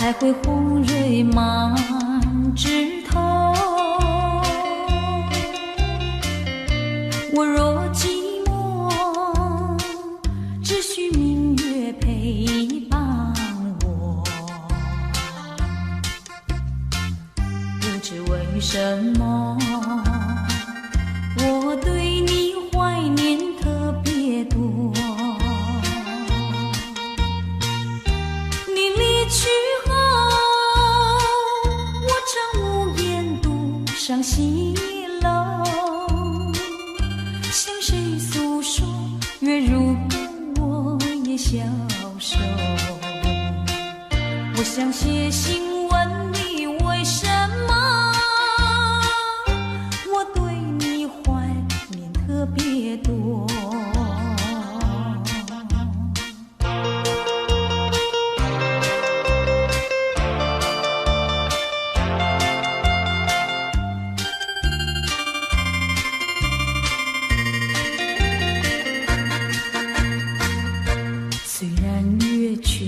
还会红蕊满枝头。我若寂寞，只需明月陪伴我。不知为什么，我对你怀念特别多。你离去后，我常无言独上西楼，向谁诉说？月如歌，我也消瘦。我想写信问你，为什么我对你怀念特别多。虽然月缺，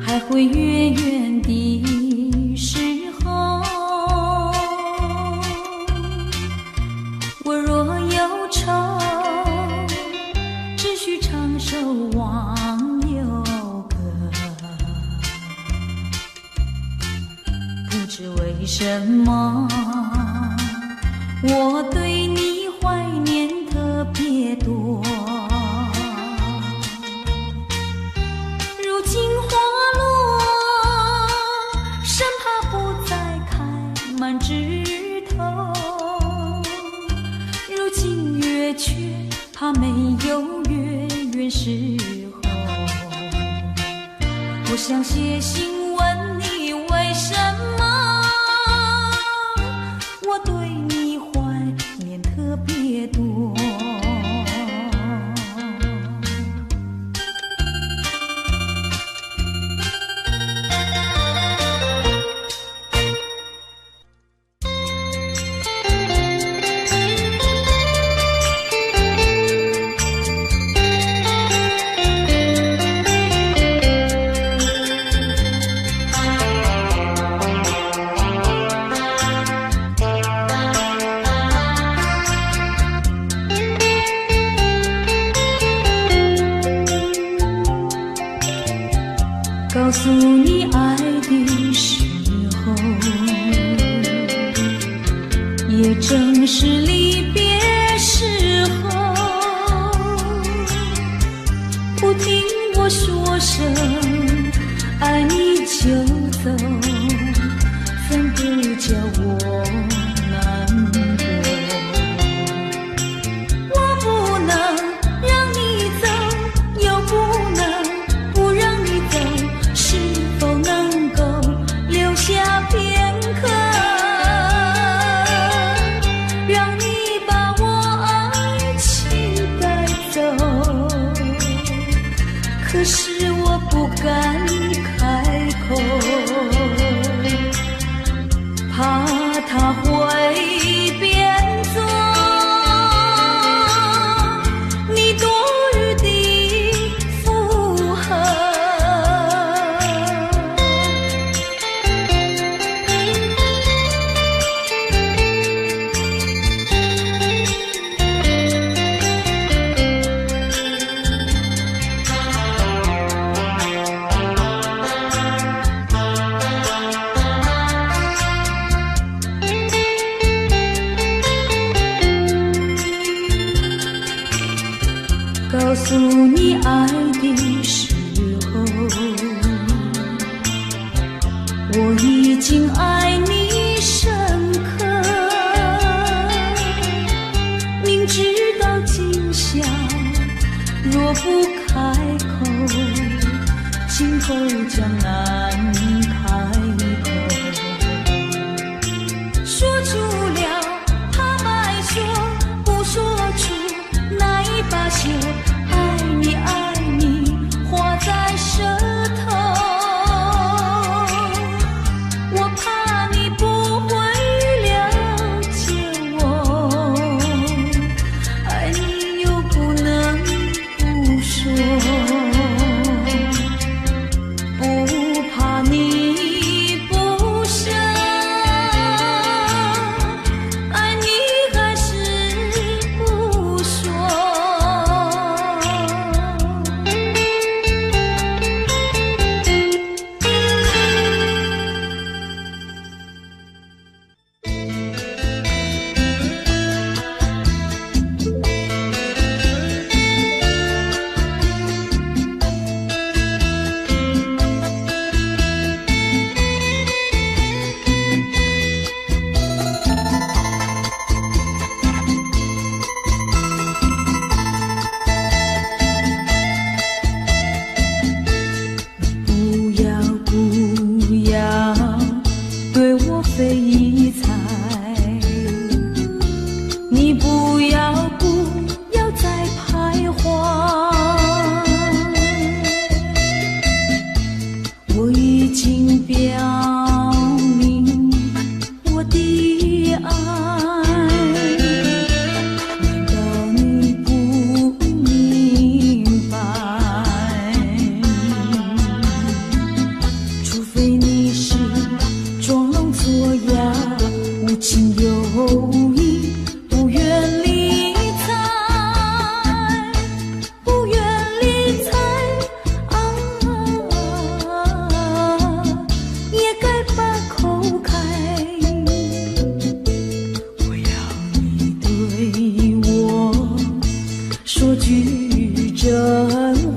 还会月圆的时候，我若忧愁，只需唱首忘忧歌。不知为什么，我对你怀念特别多。如今花落，生怕不再开满枝头。如今月缺，怕没有月圆时候。我想写信问你，为什么我对你怀念特别多。告诉你爱的时候，也正是离别时候。不听我说声爱你就走，怎不叫我难过。我不能让你走，又不能不让你走，是否能够留下片刻，让你把我爱情带走。可是我不敢开口，怕他会变作你多余的附和。告诉你爱的时候，我已经爱你深刻。明知道今宵若不开口，今后将难开口。说出了怕白说，不说出那一把袖。爱你爱你画在舌头，我怕你不会了解我，爱你又不能不说。不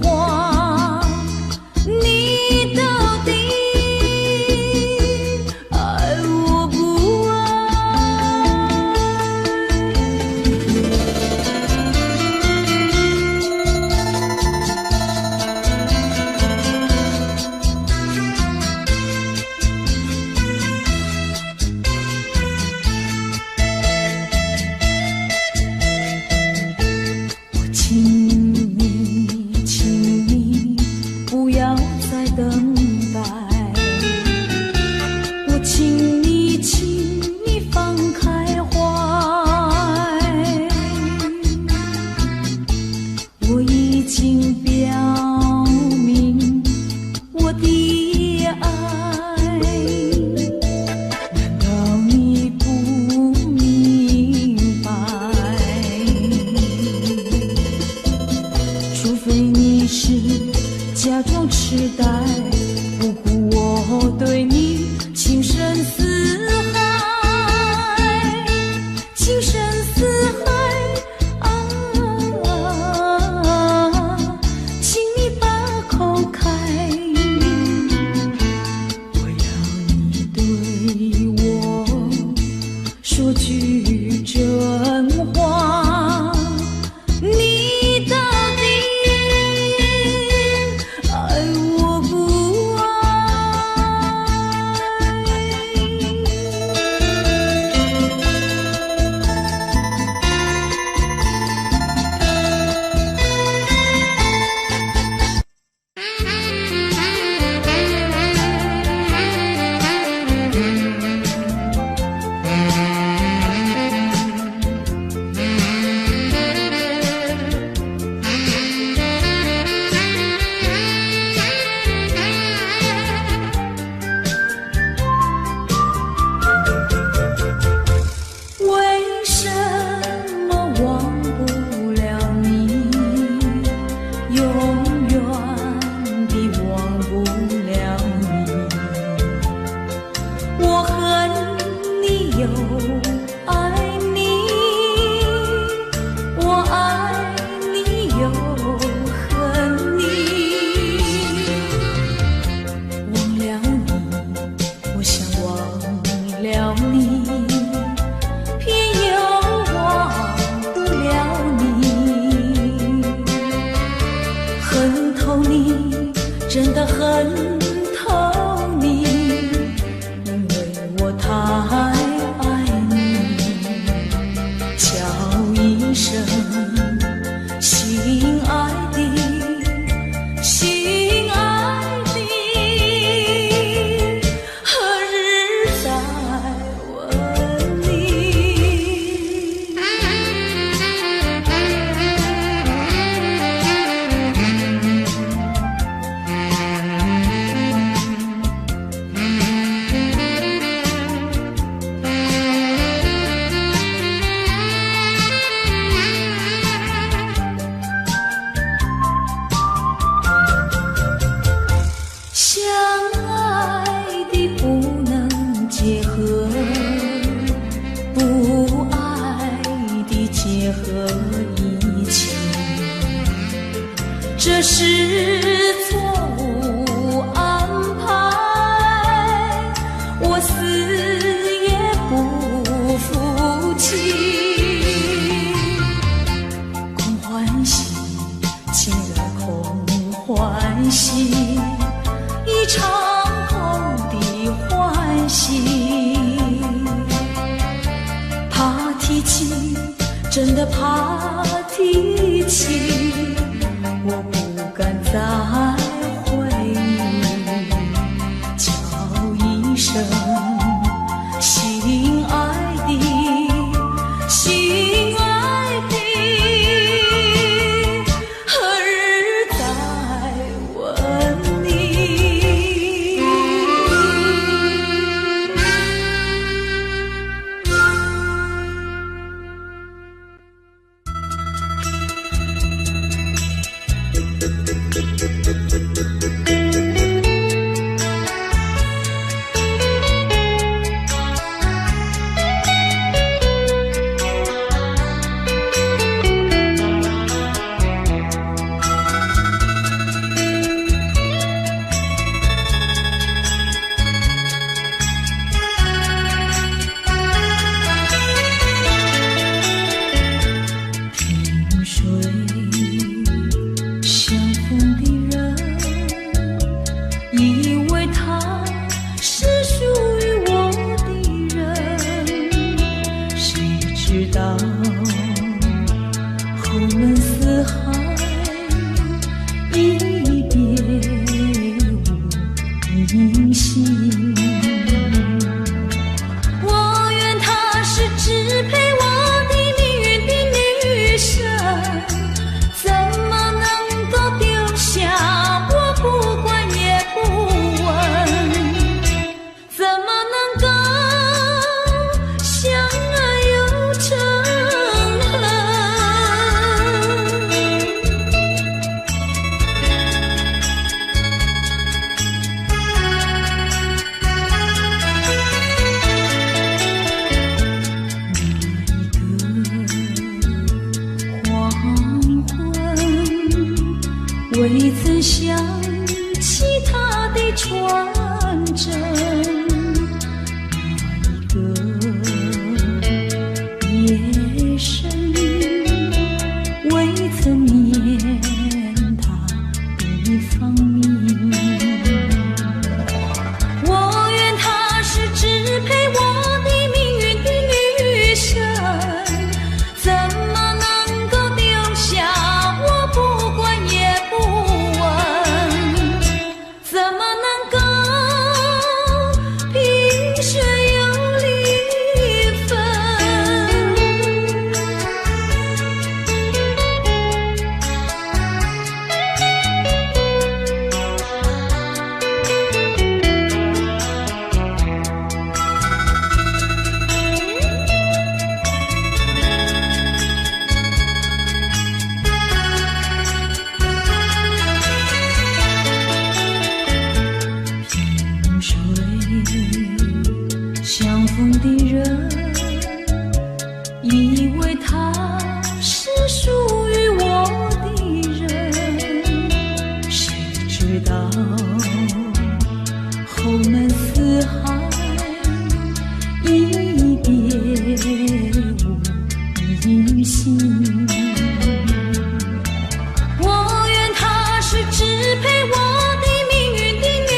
话，你到底爱我不爱？请你不要再等待，我请你放开怀，我已经表明我的爱，难道你不明白？除非你是假装痴呆，不顾我对你情深似海，情深似海啊！请你把口开，我要你对我说句真话，你到底爱我不爱？为什么忘不了你，永远地忘不了你？我恨你又爱你，我爱你又恨你。忘了你，我想忘了你，偏又忘不了你。恨透你，真的恨透你，因为我太爱你。叫一声心爱的，心爱的，何日再问你？相爱的不能结合，不爱的结合一起，这是错误安排，我死也不服气。空欢喜，情来空欢喜，一场空的欢喜。怕提起，真的怕提起，我不敢再回忆。叫一声心爱的，心爱的，何日再问你？未曾想起他的传真，那一个夜深，未曾念他的芳名。我愿她是支配我的命运的女神，怎么能够丢下我不管也不问？怎么能够萍水有离分？萍水相逢的人，以为他是属于我的人，谁知道后门四海，一别无音信。我愿她是支配我的命运的女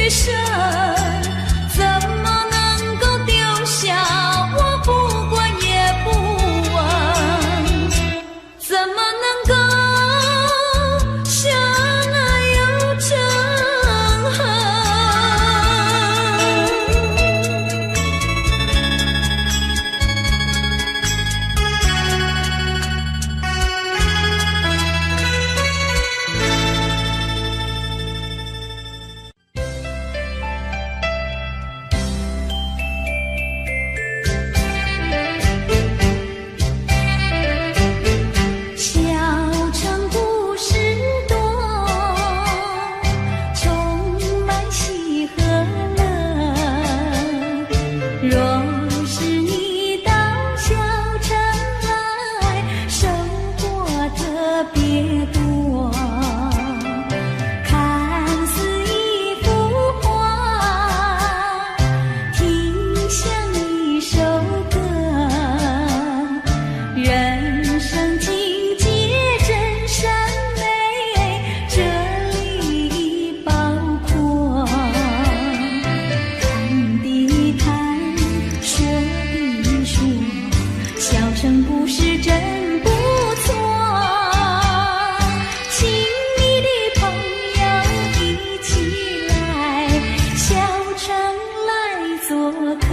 神，怎么能够丢下我不管也不问？怎么能够相爱又憎恨？小城故事多，充满喜和乐。若是你到小城来，收获特别多。看似一幅画，听像一首歌，人生境界真善美，这里包括谈的谈，说的说，小城故事真不错。亲密的朋友一起来，小城来做客。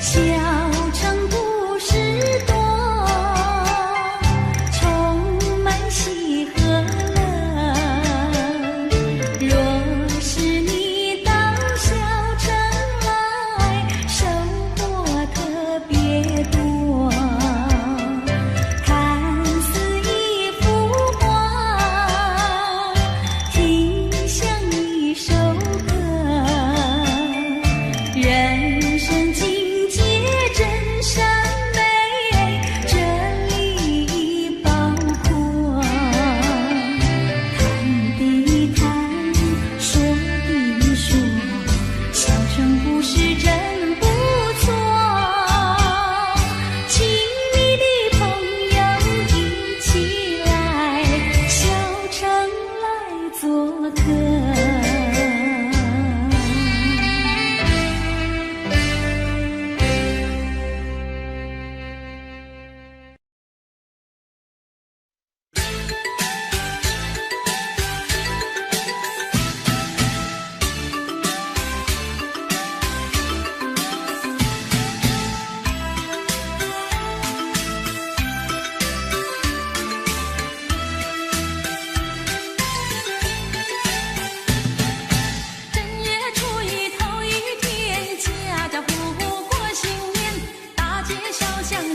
小城故事多，充满喜和乐。若是你到小城来，收获特别多。看似一幅画，听像一首歌，人生境界真善美，这里包括谈的谈，说的说，小城故事真不错。亲密的朋友一起来，小城来做客。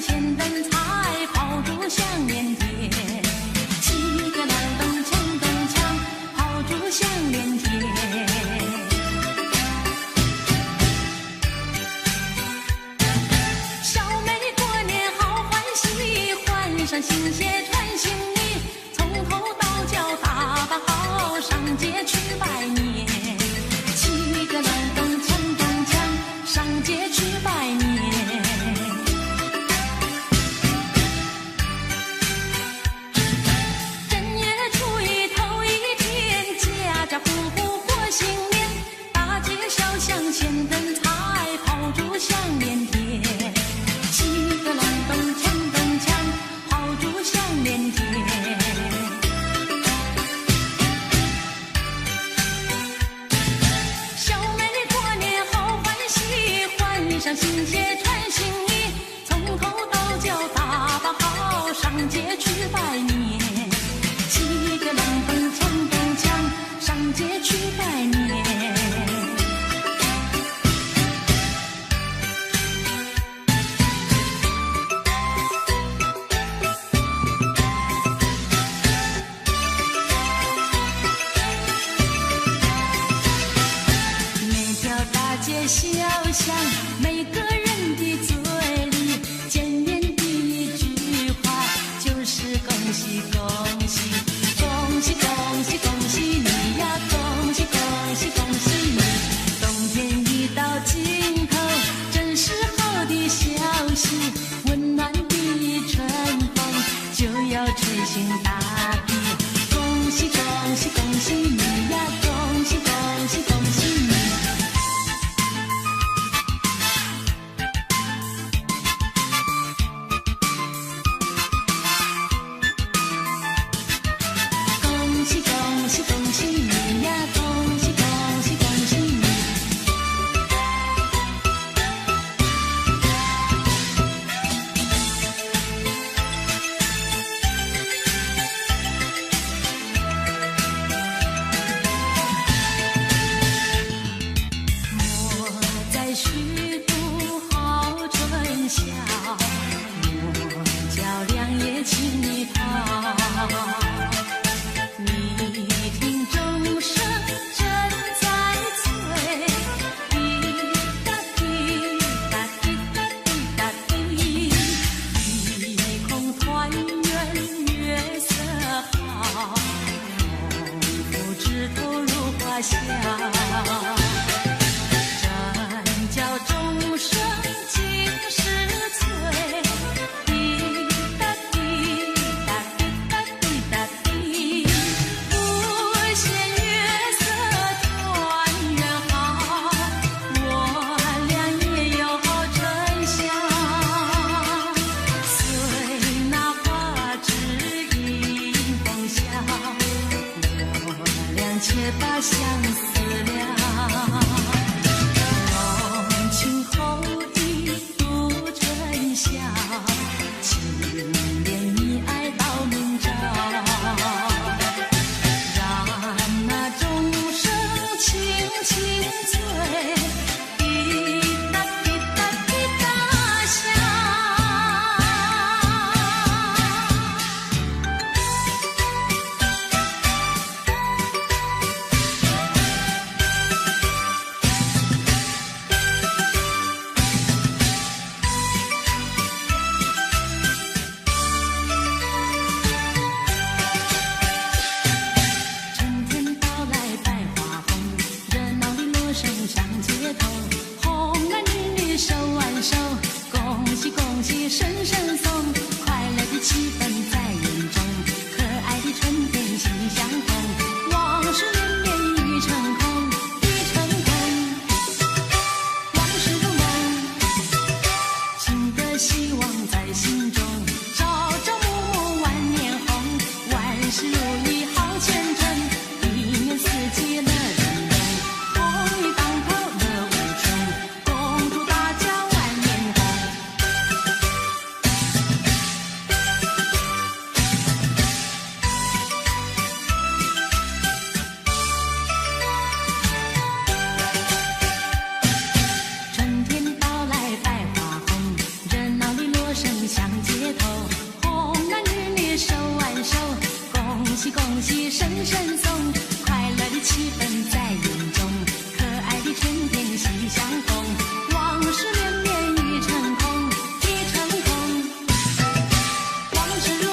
前灯茶。上新鞋穿新衣，从头到脚打扮好，上街去拜年。骑个冷蹬锵蹬锵，上街去拜年。正月初一头一天，家家户户过新年，大街小巷现灯彩，炮竹响连天。骑个冷蹬锵蹬锵，炮竹响连天。小妹过年好欢喜，换上新鞋穿新衣，从头到脚打扮好，上街去拜年。骑个冷蹬锵蹬锵，上街去拜年。小巷每个人的嘴里，见面第一句话就是恭喜恭喜，恭喜恭喜恭喜你呀，恭喜恭喜恭喜你。冬天已到尽头，真是好的消息，温暖的春风就要吹醒大地。恭喜恭喜恭喜你呀，恭喜恭喜恭喜你。往事绵绵已成空，已成空。往事如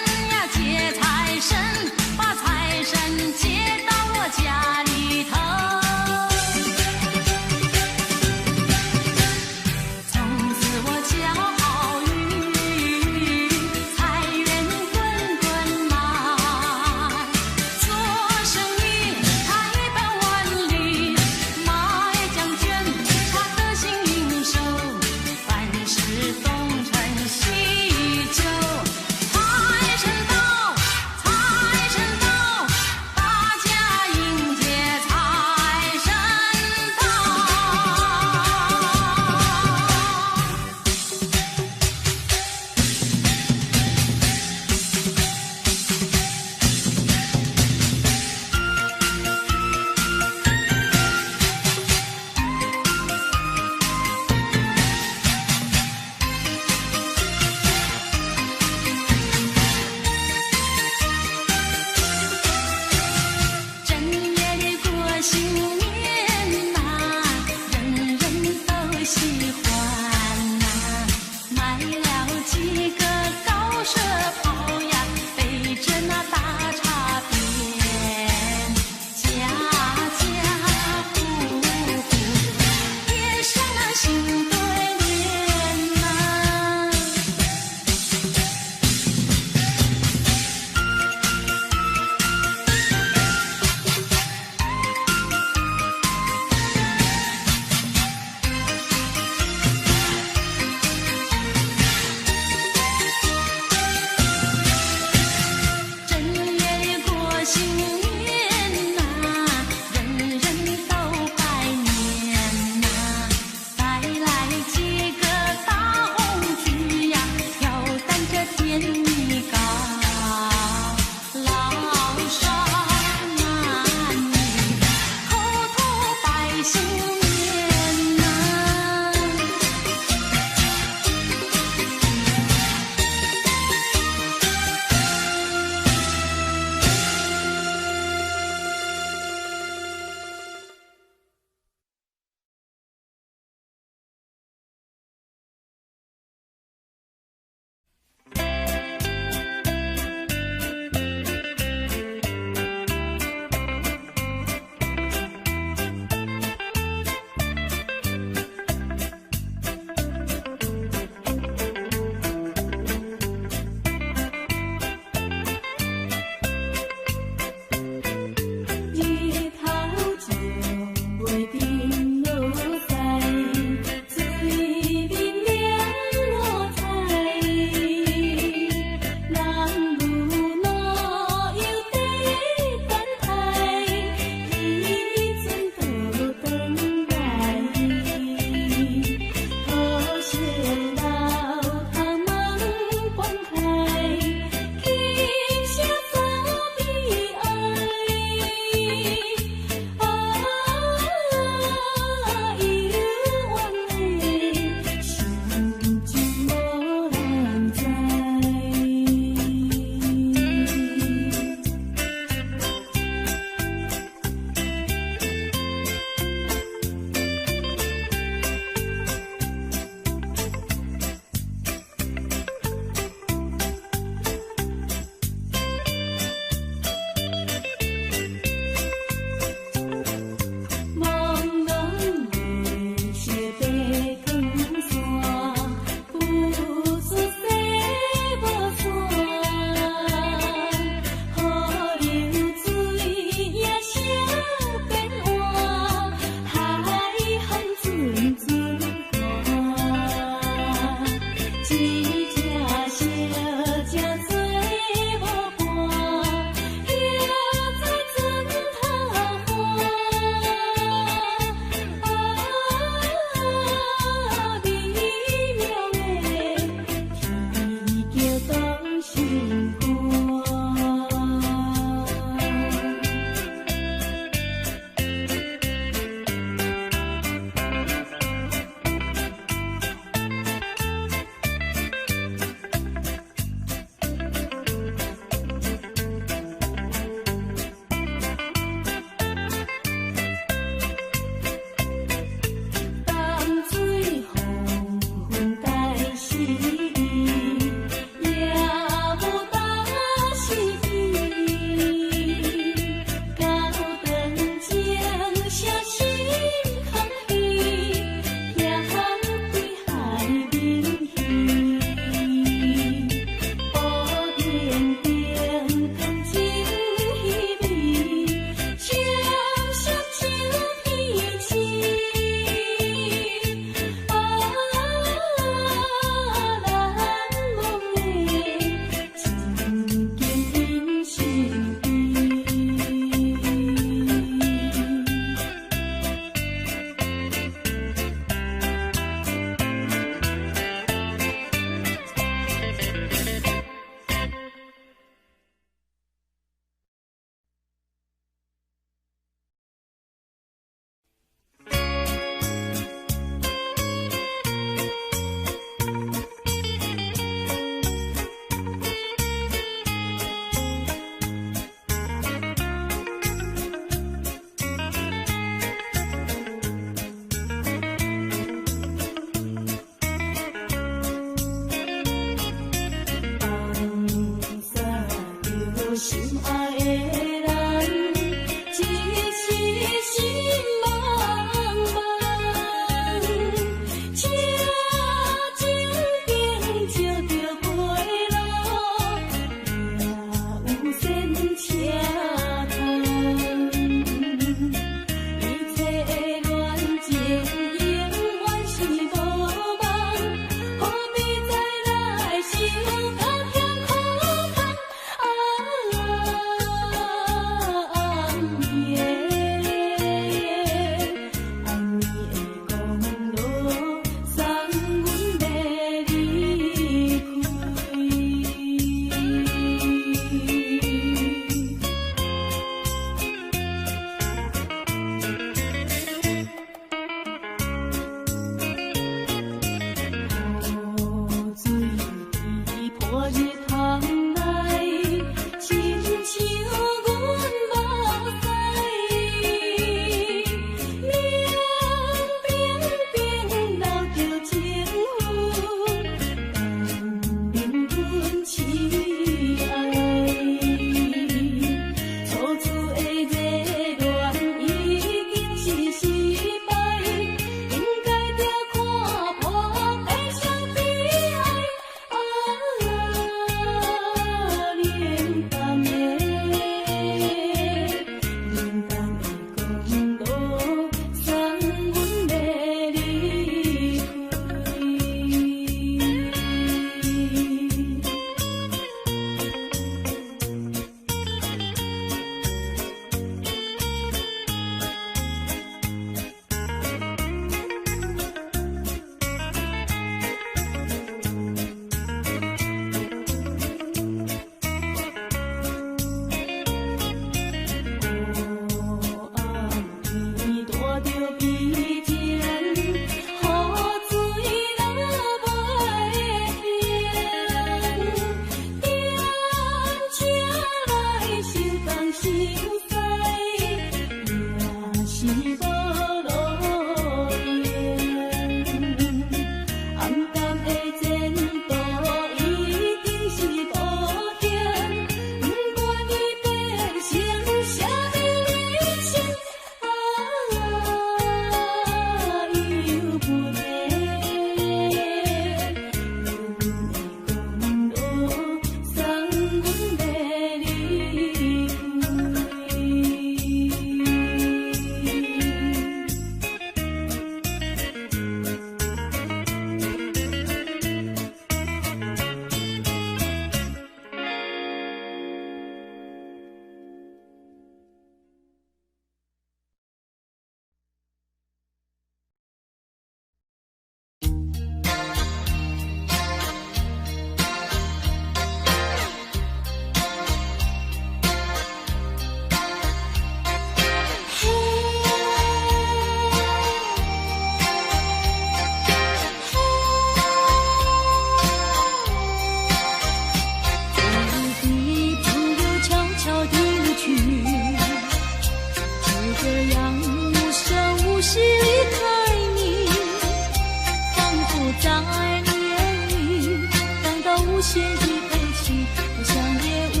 限的悲情，好像夜雾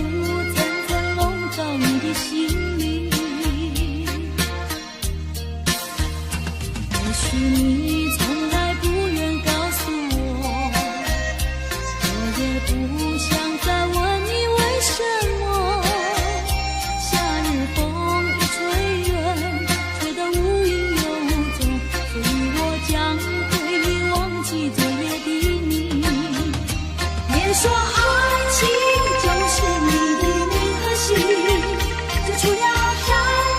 层层笼罩你的心里。也许你从来不愿告诉我，我也不想再问你为什么。夏日风一吹远，吹得无影又无踪，所以我将会忘记昨夜的你。别说爱情就是你的名和姓，就除了感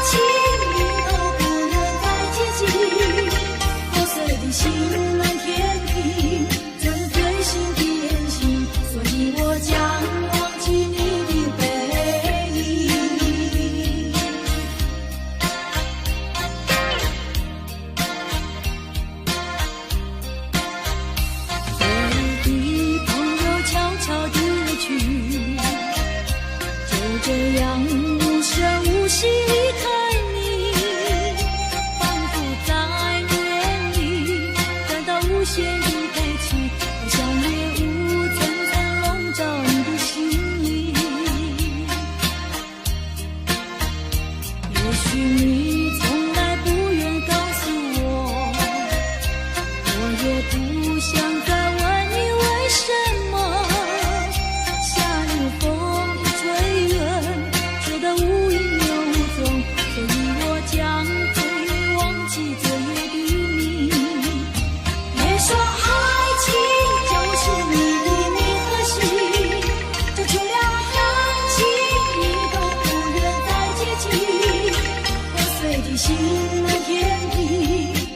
情你都不能再接近。破碎的心能填平，这是最新的恋情，所以我将忘记你的背影。所有的朋友悄悄地离去，就这样无声无息离开你，仿佛在你眼里感到无限的悲戚，好像夜雾层层笼罩你的心里。也许你从来不愿告诉我，我也不想再问你为什么。夏日风一吹远，吹得无影又无踪，所以我将会忘记昨夜的你。别说爱情就是你的名和姓，就除了感情你都不愿再接近。破碎的心能填平，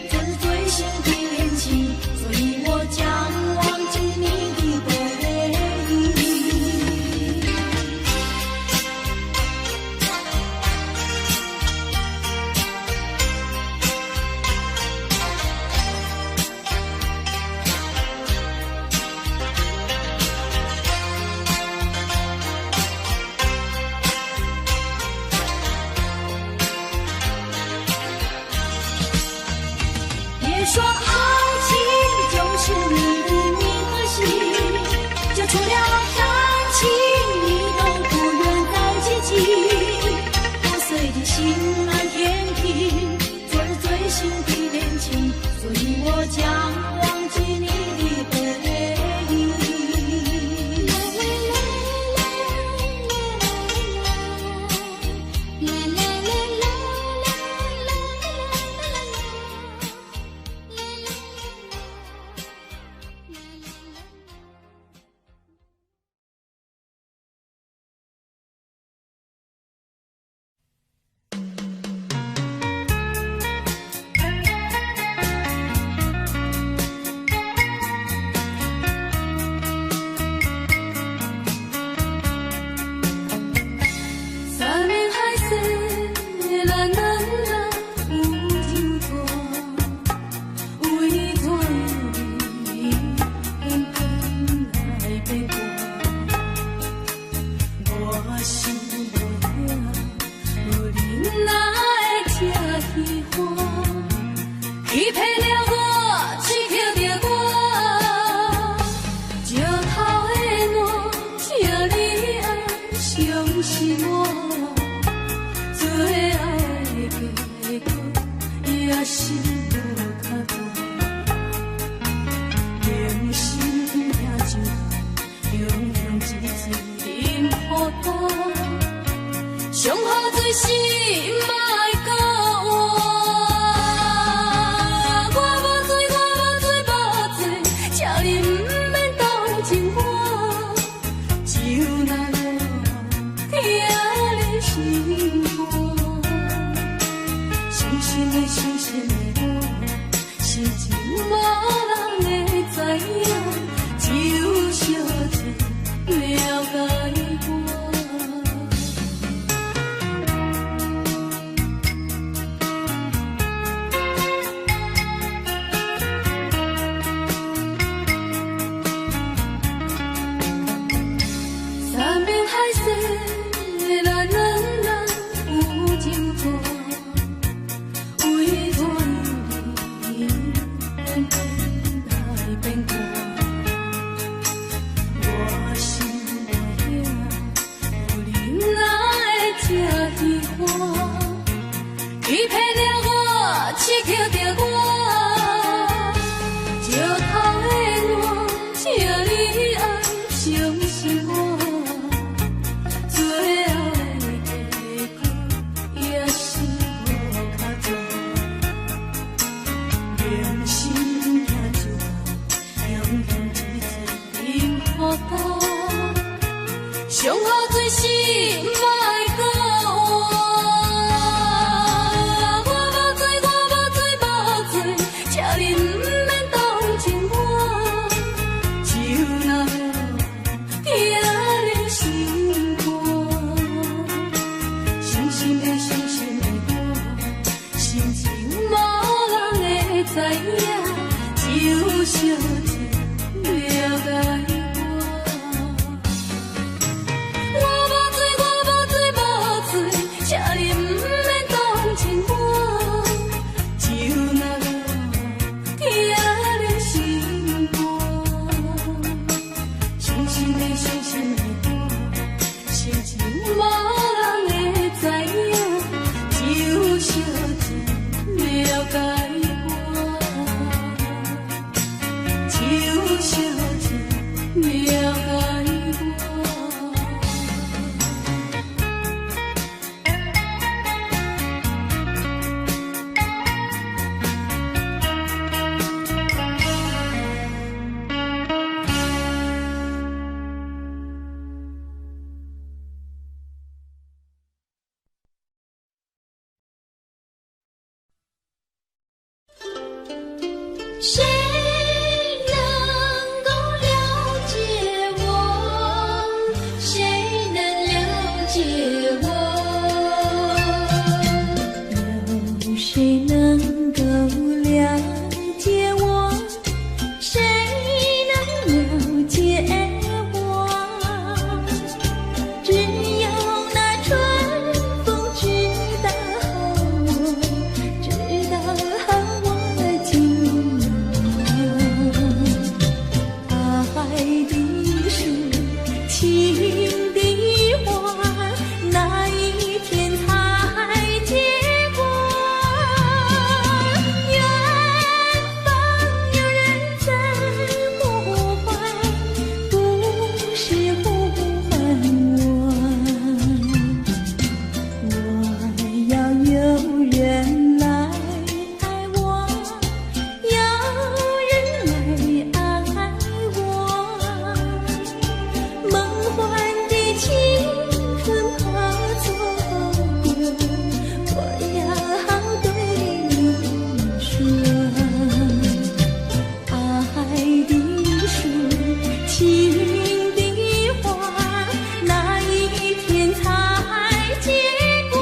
这是最新的恋情，所以我将忘记你的背影。别说爱情就是你的名和姓，就除了感情你都不愿再接近。破碎的心难填平，这是最新的恋情，所以我将忘记你的背影。啦啦啦啦啦啦啦啦。三面海色，蓝蓝蓝，有情歌，有一段你偏偏来背叛。我想无影，有人哪会听喜欢？欺骗了我，欺骗着我，石头的暖，请你爱相信我。最后的结果也是无较大，人生也就永远一次饮好淡，上好最是莫讲我。我无醉，我无醉，无醉，请你不免同情我，就那我听你心肝。伤心的伤心的我，心情无人会知影，只有小姐了解我。上好做事莫搁换。我无做，请你毋免同情我，就那听了心肝，深深的深深的我，心情无人会知影，只有小姐了解。请你毋免同情我，就那个听了心肝，深深的深深的我，心情无人会知影，只有小姐了解我，只有小姐了解我。谁能够了解我？谁能了解我？有谁能够了解我？谁能了解我？只有那春风知道我，知道我今爱的树，情的花，哪一天才结果？远方有人在呼唤，不是呼唤我。我要有人来爱我，有人来爱我，梦幻的青春怕错过，我要对你说，爱的树，情的花，哪一天才结果？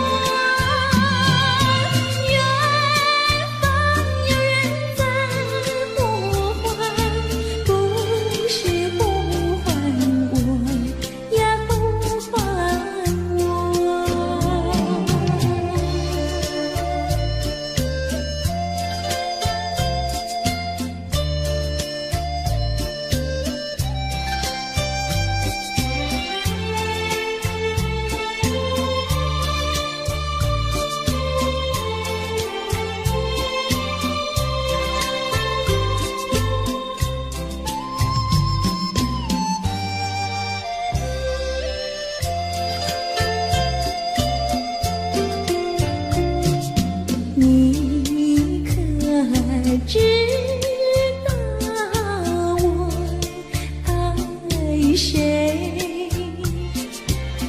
远方有人在呼唤，不是呼唤我，呀呼唤我。你可知道我爱谁？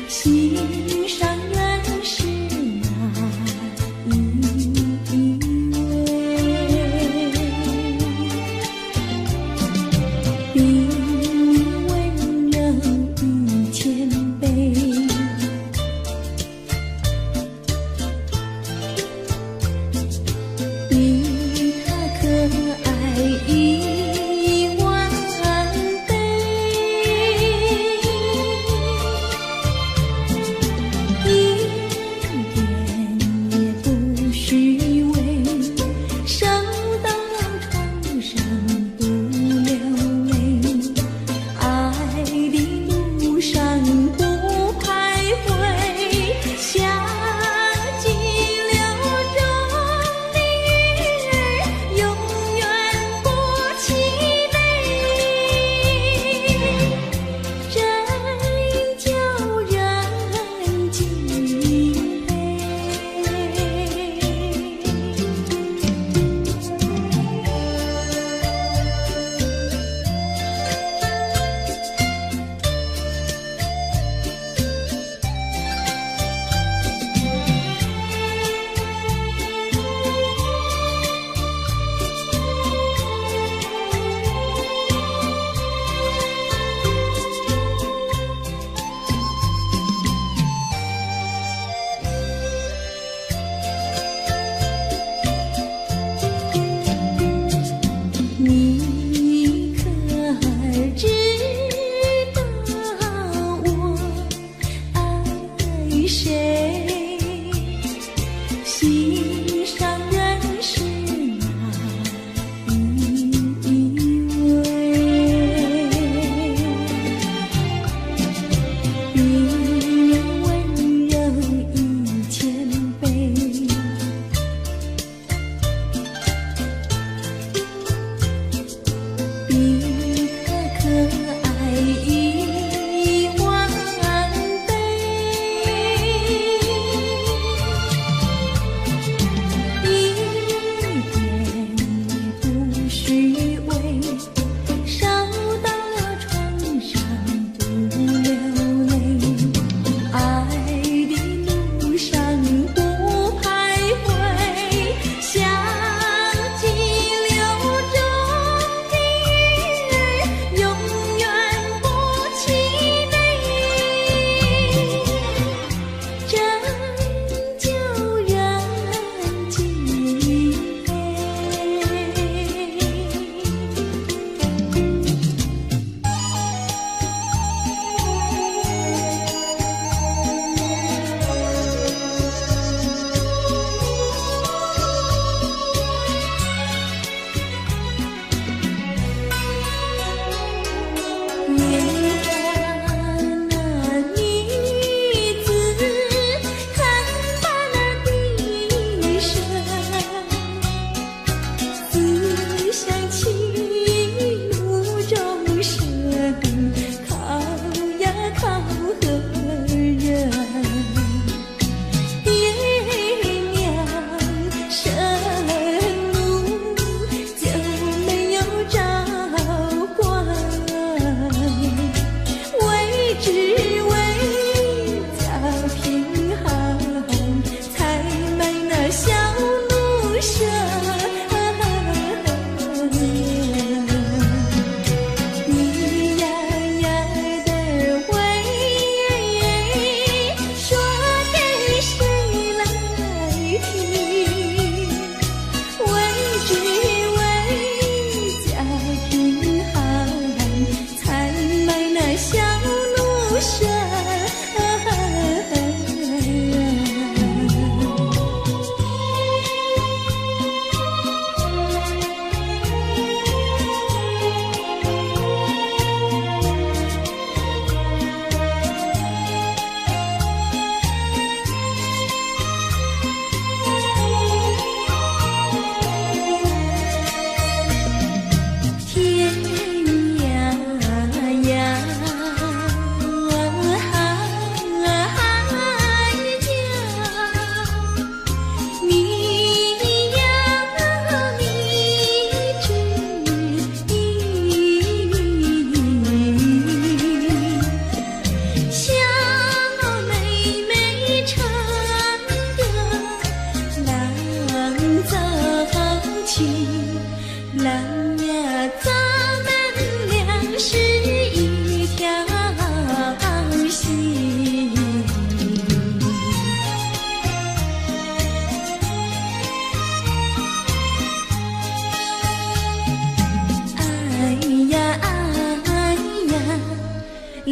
心上原是那一位，比你温柔与谦卑。比他可爱1万倍，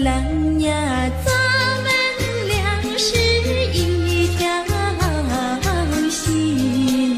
郎呀，咱们俩是一条心。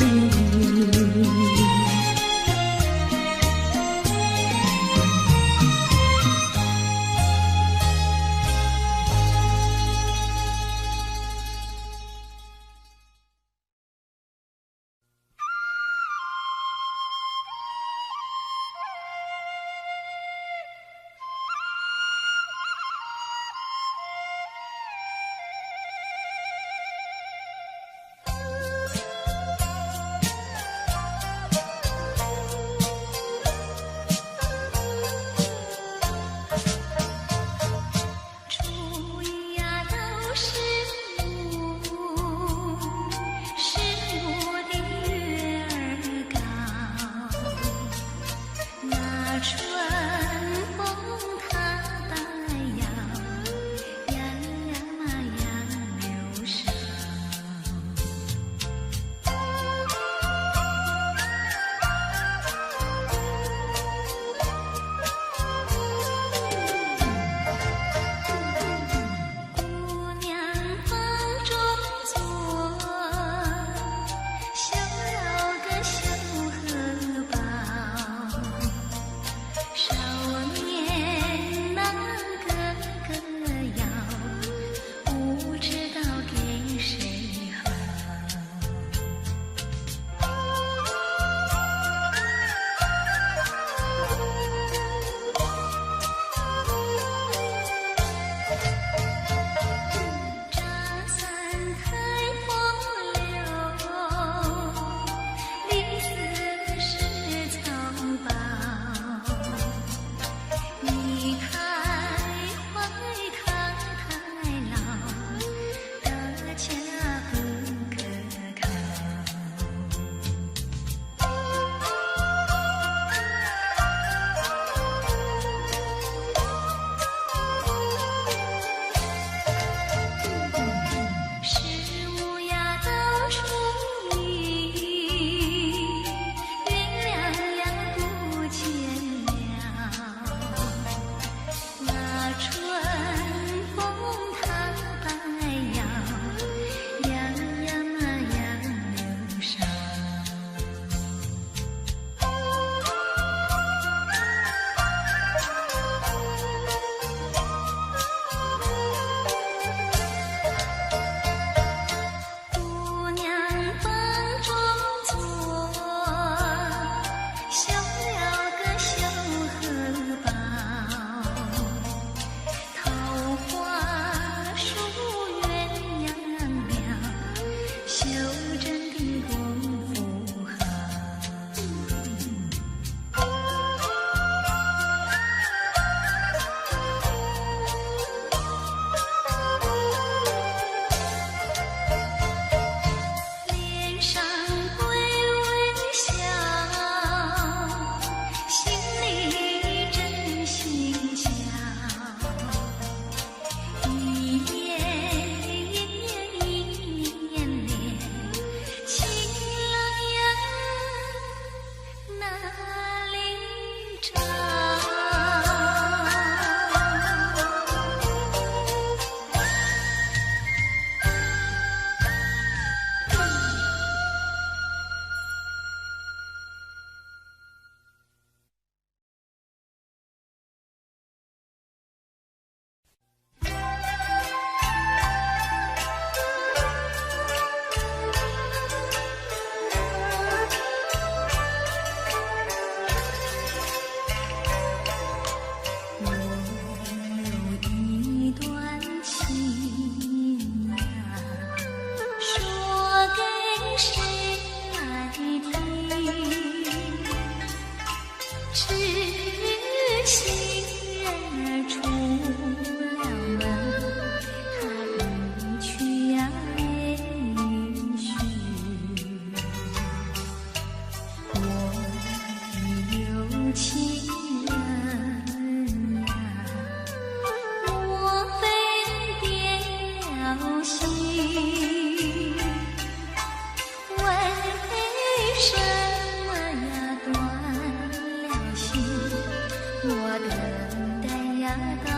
到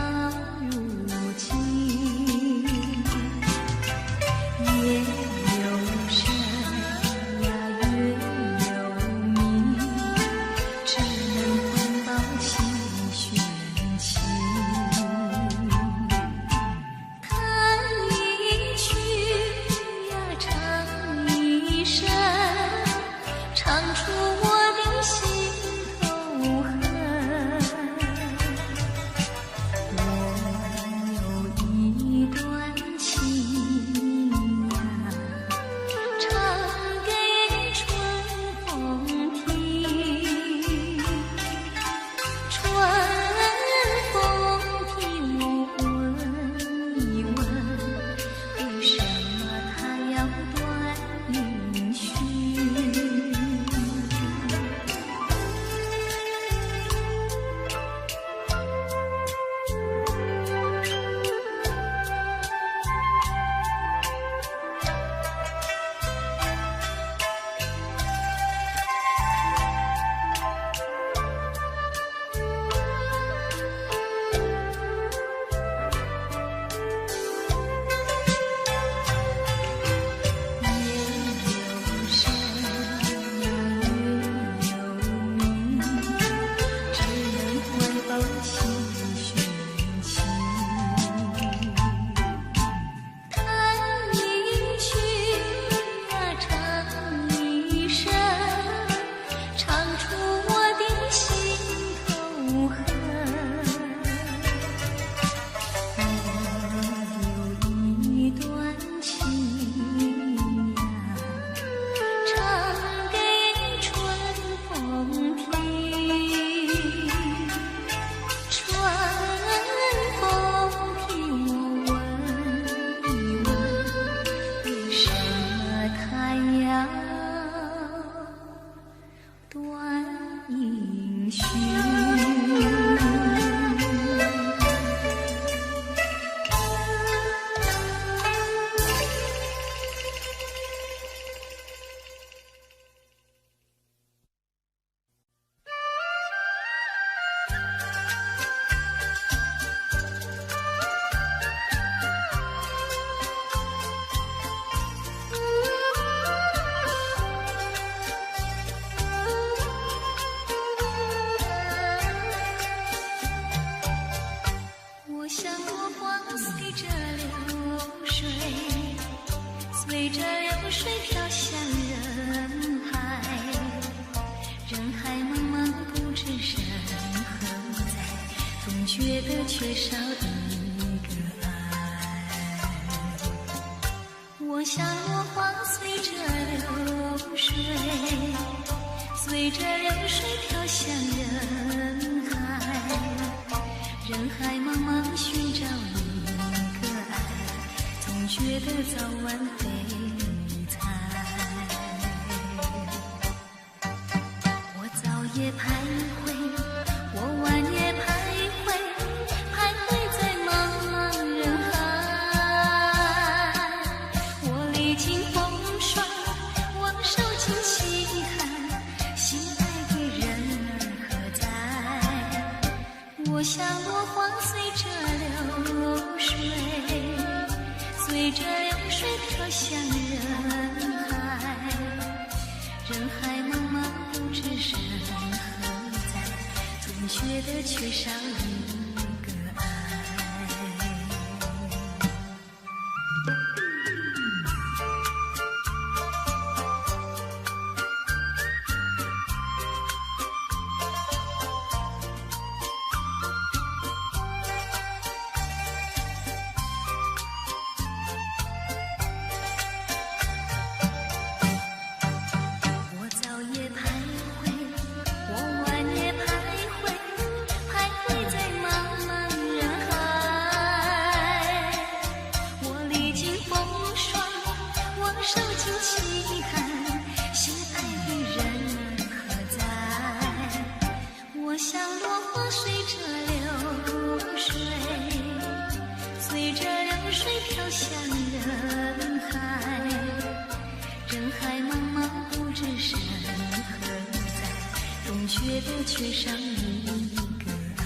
如今，夜有深呀，月有明，只能环抱心弦情。弹一曲呀，唱一声，唱出我的心头恨。我有一段情呀，唱给春风听。春风听，我问一问，为什么它要断音讯？夜有深呀，月有明，只能怀抱心弦情。弹一曲呀，唱一声，唱出我的心头恨。我有一段情呀，唱给春风听。春风听，我问一问，为什么它要断音讯？我像落花随着流水，随着流水飘向人海。人海茫茫不知身何在，总觉得缺少一个爱。我像落花随着流水，随着流水飘向人海。人海茫茫寻找一个爱，总觉得早晚会猜。我早夜徘徊，我晚夜徘徊，徘徊在茫茫人海。我历经风霜，我受尽凄寒，心爱的人儿何在？我像落花随着流水，随着流水飘向人海。人海茫茫不知身何在，总觉得缺少一个爱。我早夜徘徊，我晚夜徘徊，徘徊在茫茫人海。我历经风霜，我受尽凄寒，心爱的人儿何在？我像落花随着流水，随着流水飘向人海。人海茫茫不知身何在，总觉得缺少一个爱。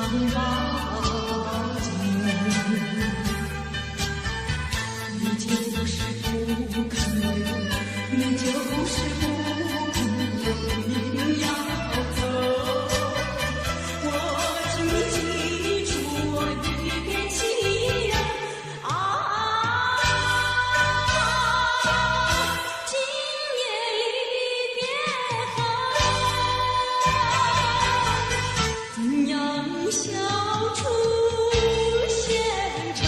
宝剑，你就是不肯留，你就是不肯留，你要走。我请你记住我一片情缘啊，今夜离别后，怎样消除闲愁？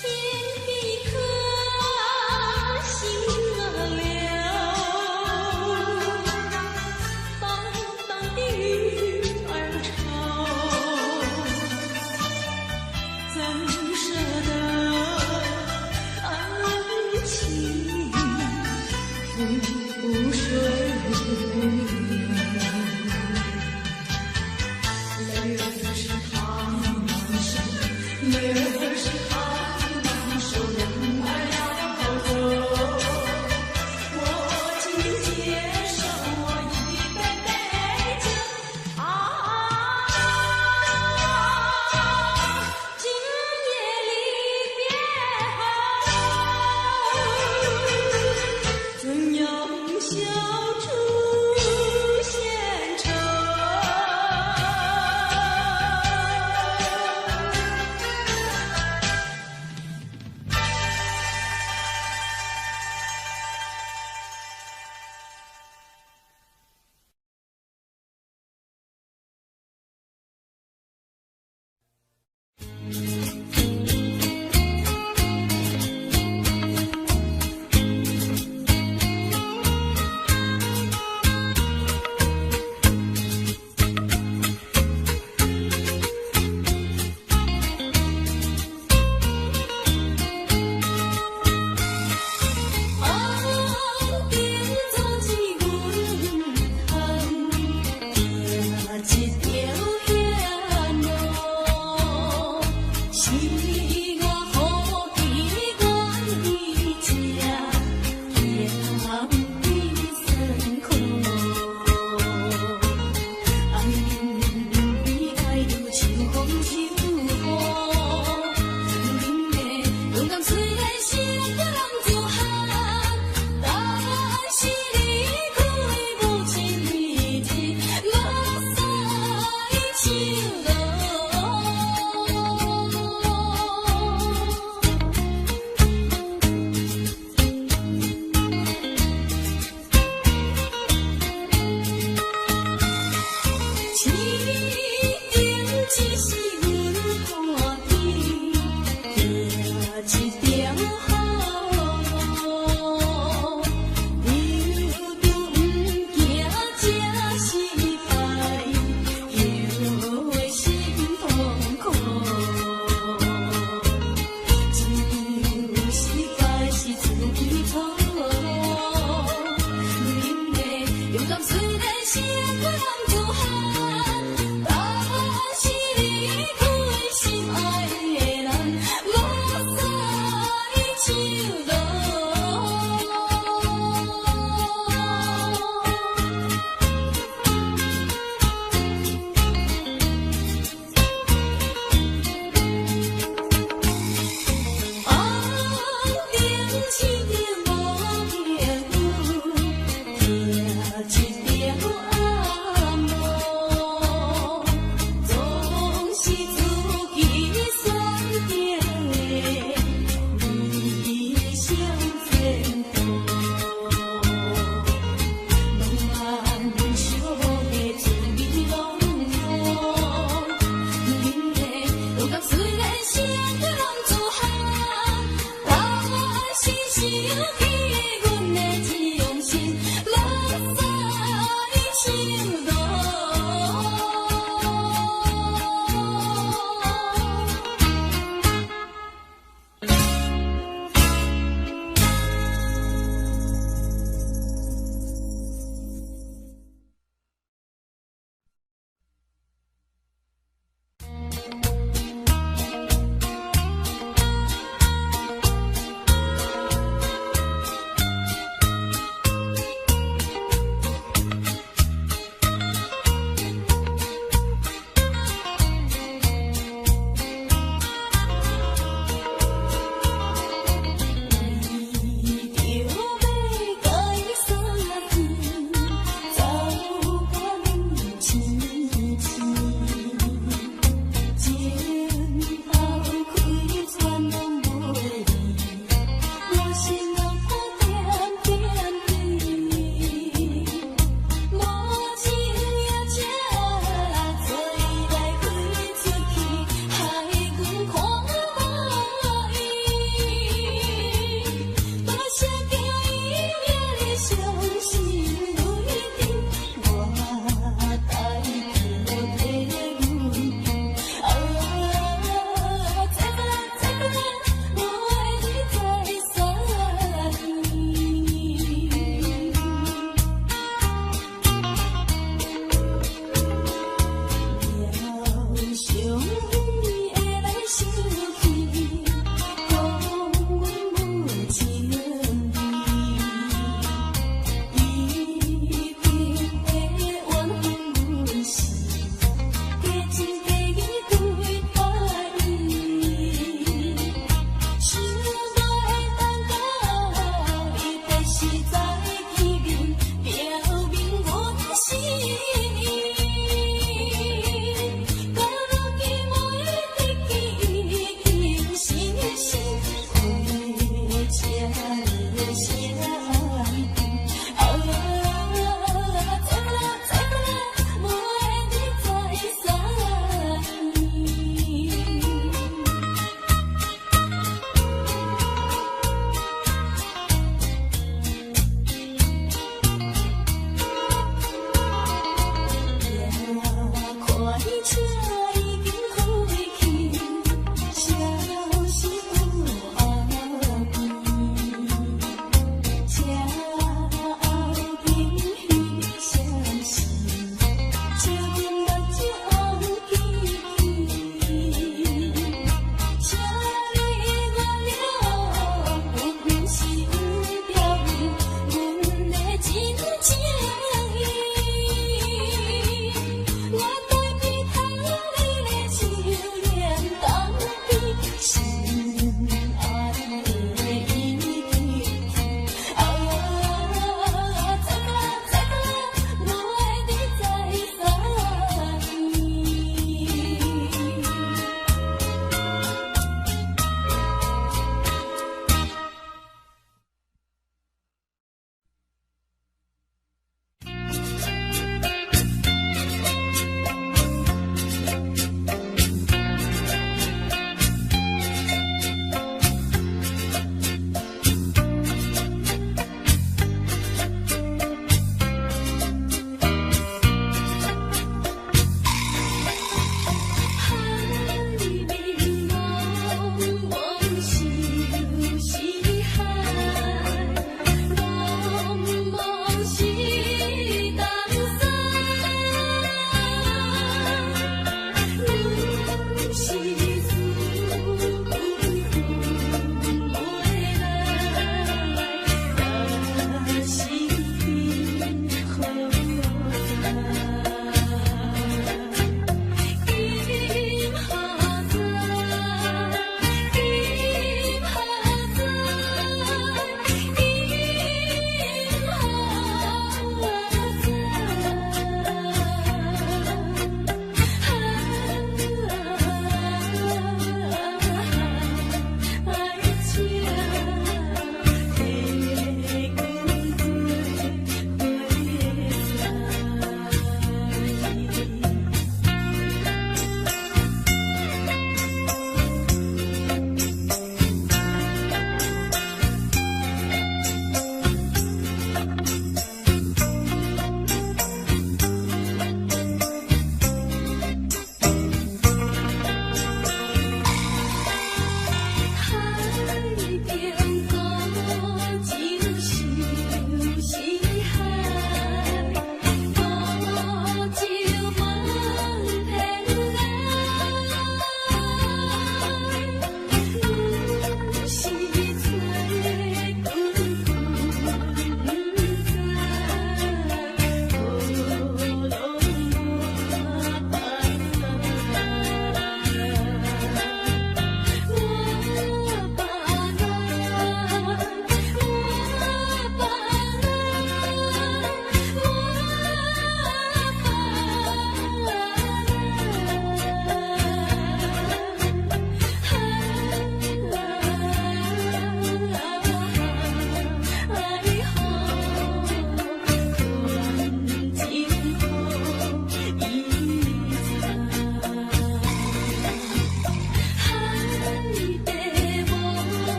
天地可心儿流，淡淡的鱼儿愁，怎舍得恩情覆水流？泪儿是太难受，泪儿是太难受，人儿要走。我请你接受我一杯杯酒啊，今夜离别后，怎样消除闲愁？You